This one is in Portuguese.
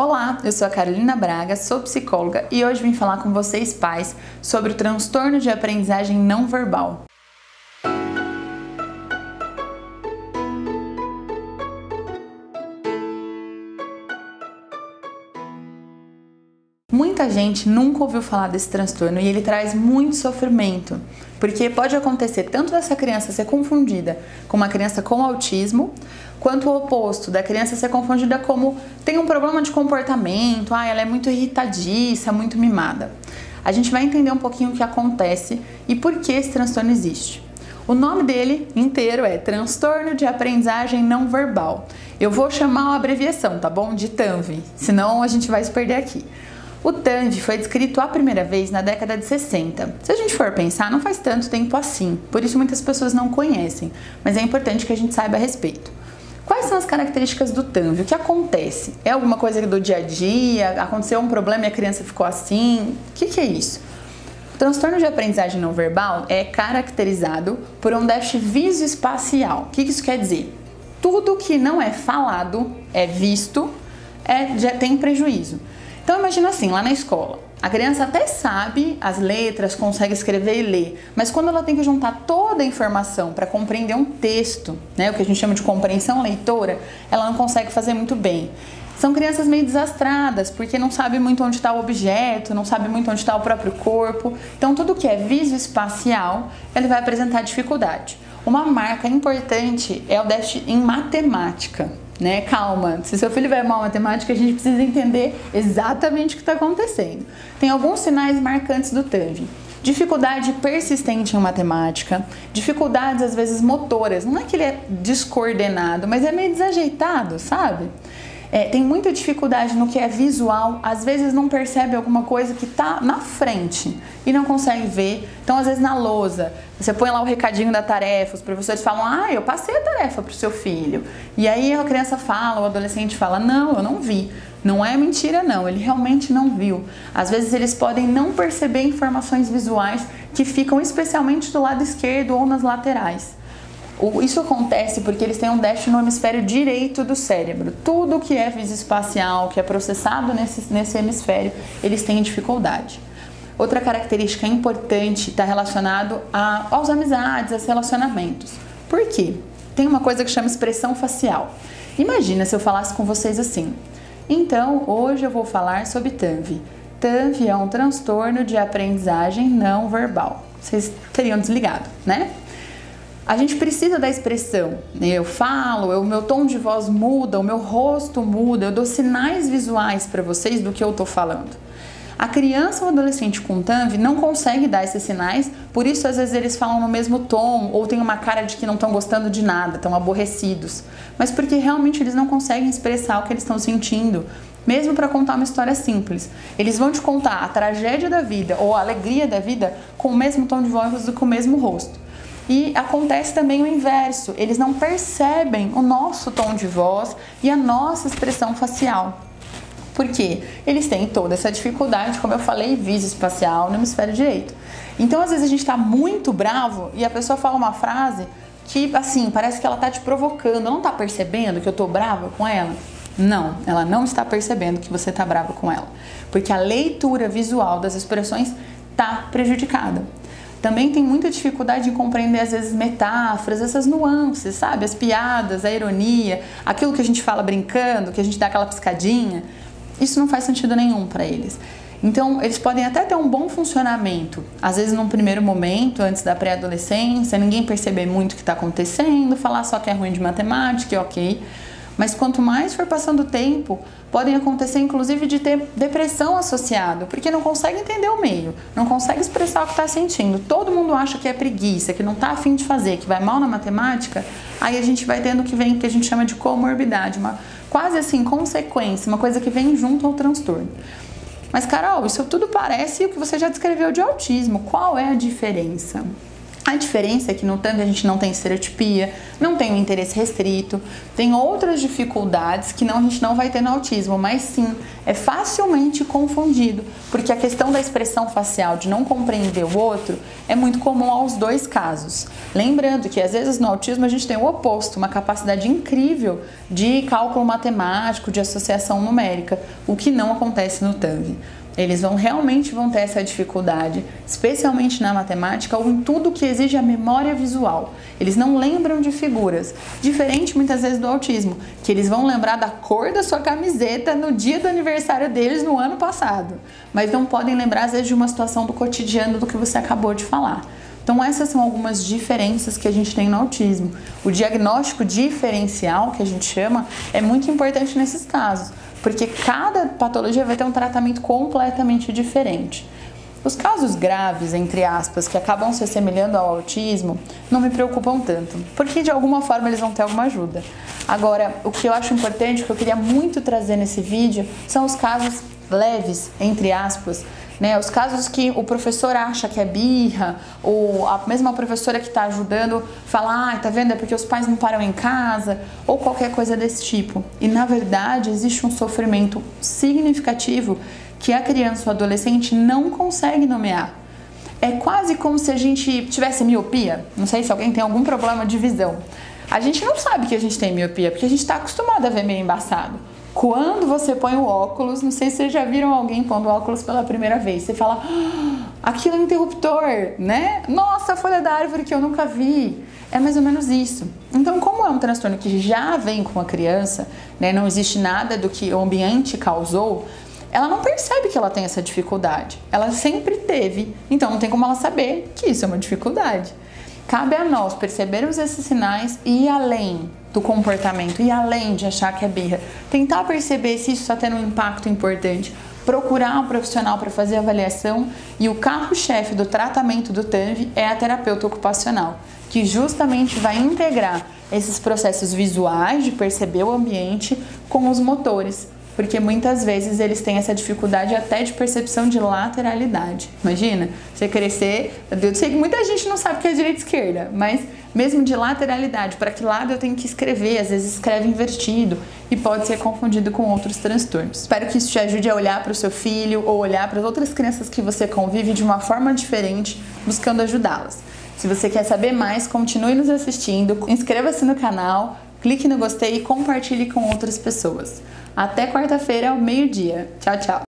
Olá, eu sou a Carolina Braga, sou psicóloga e hoje vim falar com vocês pais sobre o transtorno de aprendizagem não verbal. Muita gente nunca ouviu falar desse transtorno e ele traz muito sofrimento, porque pode acontecer tanto dessa criança ser confundida com uma criança com autismo, quanto o oposto, da criança ser confundida como tem um problema de comportamento, ela é muito irritadiça, muito mimada. A gente vai entender um pouquinho o que acontece e por que esse transtorno existe. O nome dele inteiro é Transtorno de Aprendizagem Não Verbal. Eu vou chamar a abreviação, tá bom? De TANV, senão a gente vai se perder aqui. O TANV foi descrito a primeira vez na década de 60. Se a gente for pensar, não faz tanto tempo assim, por isso muitas pessoas não conhecem, mas é importante que a gente saiba a respeito. Quais são as características do TANV? O que acontece? É alguma coisa do dia a dia? Aconteceu um problema e a criança ficou assim? O que é isso? O transtorno de aprendizagem não verbal é caracterizado por um déficit visoespacial. O que isso quer dizer? Tudo que não é falado, é visto, já tem prejuízo. Então imagina assim, lá na escola, a criança até sabe as letras, consegue escrever e ler, mas quando ela tem que juntar toda a informação para compreender um texto, o que a gente chama de compreensão leitora, ela não consegue fazer muito bem. São crianças meio desastradas, porque não sabe muito onde está o objeto, não sabe muito onde está o próprio corpo, então tudo que é visoespacial, ele vai apresentar dificuldade. Uma marca importante é o déficit em matemática. Calma, se seu filho vai mal em matemática, a gente precisa entender exatamente o que está acontecendo. Tem alguns sinais marcantes do TANV. Dificuldade persistente em matemática, dificuldades às vezes motoras, não é que ele é descoordenado, mas é meio desajeitado, sabe? Tem muita dificuldade no que é visual, às vezes não percebe alguma coisa que está na frente e não consegue ver. Então, às vezes na lousa, você põe lá o recadinho da tarefa, os professores falam, eu passei a tarefa para o seu filho. E aí a criança fala, o adolescente fala, não, eu não vi. Não é mentira não, ele realmente não viu. Às vezes eles podem não perceber informações visuais que ficam especialmente do lado esquerdo ou nas laterais. Isso acontece porque eles têm um déficit no hemisfério direito do cérebro. Tudo que é visoespacial, que é processado nesse hemisfério, eles têm dificuldade. Outra característica importante está relacionado às amizades, aos relacionamentos. Por quê? Tem uma coisa que chama expressão facial. Imagina se eu falasse com vocês assim. Então, hoje eu vou falar sobre TANV. TANV é um transtorno de aprendizagem não verbal. Vocês teriam desligado, né? A gente precisa da expressão, eu falo, o meu tom de voz muda, o meu rosto muda, eu dou sinais visuais para vocês do que eu estou falando. A criança ou adolescente com TANV não consegue dar esses sinais, por isso às vezes eles falam no mesmo tom ou tem uma cara de que não estão gostando de nada, estão aborrecidos, mas porque realmente eles não conseguem expressar o que eles estão sentindo, mesmo para contar uma história simples. Eles vão te contar a tragédia da vida ou a alegria da vida com o mesmo tom de voz e com o mesmo rosto. E acontece também o inverso, eles não percebem o nosso tom de voz e a nossa expressão facial. Por quê? Eles têm toda essa dificuldade, como eu falei, visoespacial no hemisfério direito. Então, às vezes a gente está muito bravo e a pessoa fala uma frase que, assim, parece que ela está te provocando. Não está percebendo que eu estou brava com ela? Não, ela não está percebendo que você está brava com ela. Porque a leitura visual das expressões está prejudicada. Também tem muita dificuldade em compreender, às vezes, metáforas, essas nuances, sabe? As piadas, a ironia, aquilo que a gente fala brincando, que a gente dá aquela piscadinha. Isso não faz sentido nenhum para eles. Então, eles podem até ter um bom funcionamento, às vezes num primeiro momento, antes da pré-adolescência, ninguém perceber muito o que está acontecendo, falar só que é ruim de matemática, ok. Mas quanto mais for passando o tempo, podem acontecer inclusive de ter depressão associado, porque não consegue entender o meio, não consegue expressar o que está sentindo. Todo mundo acha que é preguiça, que não está afim de fazer, que vai mal na matemática, aí a gente vai tendo o que a gente chama de comorbidade, uma quase assim consequência, uma coisa que vem junto ao transtorno. Mas Carol, isso tudo parece o que você já descreveu de autismo, qual é a diferença? A diferença é que no TANV a gente não tem estereotipia, não tem um interesse restrito, tem outras dificuldades que a gente não vai ter no autismo, mas sim, é facilmente confundido, porque a questão da expressão facial, de não compreender o outro, é muito comum aos dois casos. Lembrando que às vezes no autismo a gente tem o oposto, uma capacidade incrível de cálculo matemático, de associação numérica, o que não acontece no TANV. Eles realmente vão ter essa dificuldade, especialmente na matemática ou em tudo que exige a memória visual. Eles não lembram de figuras, diferente muitas vezes do autismo, que eles vão lembrar da cor da sua camiseta no dia do aniversário deles no ano passado, mas não podem lembrar às vezes de uma situação do cotidiano do que você acabou de falar. Então essas são algumas diferenças que a gente tem no autismo. O diagnóstico diferencial, que a gente chama, é muito importante nesses casos, porque cada patologia vai ter um tratamento completamente diferente. Os casos graves, entre aspas, que acabam se assemelhando ao autismo, não me preocupam tanto, porque de alguma forma eles vão ter alguma ajuda. Agora, o que eu acho importante, que eu queria muito trazer nesse vídeo, são os casos leves, entre aspas, né? Os casos que o professor acha que é birra, ou a mesma professora que está ajudando fala, tá vendo, é porque os pais não param em casa, ou qualquer coisa desse tipo. E na verdade existe um sofrimento significativo que a criança ou adolescente não consegue nomear. É quase como se a gente tivesse miopia, não sei se alguém tem algum problema de visão. A gente não sabe que a gente tem miopia, porque a gente está acostumado a ver meio embaçado. Quando você põe o óculos, não sei se vocês já viram alguém pondo o óculos pela primeira vez, você fala, aquilo é um interruptor, né? Nossa, a folha da árvore que eu nunca vi. É mais ou menos isso. Então, como é um transtorno que já vem com a criança, né, não existe nada do que o ambiente causou, ela não percebe que ela tem essa dificuldade. Ela sempre teve, então não tem como ela saber que isso é uma dificuldade. Cabe a nós percebermos esses sinais e ir além do comportamento, e além de achar que é birra, tentar perceber se isso está tendo um impacto importante, procurar um profissional para fazer a avaliação, e o carro-chefe do tratamento do TANV é a terapeuta ocupacional, que justamente vai integrar esses processos visuais de perceber o ambiente com os motores, porque muitas vezes eles têm essa dificuldade até de percepção de lateralidade. Imagina, você crescer, eu sei que muita gente não sabe o que é direita e esquerda, mas mesmo de lateralidade, para que lado eu tenho que escrever, às vezes escreve invertido e pode ser confundido com outros transtornos. Espero que isso te ajude a olhar para o seu filho ou olhar para as outras crianças que você convive de uma forma diferente, buscando ajudá-las. Se você quer saber mais, continue nos assistindo, inscreva-se no canal, clique no gostei e compartilhe com outras pessoas. Até quarta-feira, ao meio-dia. Tchau, tchau!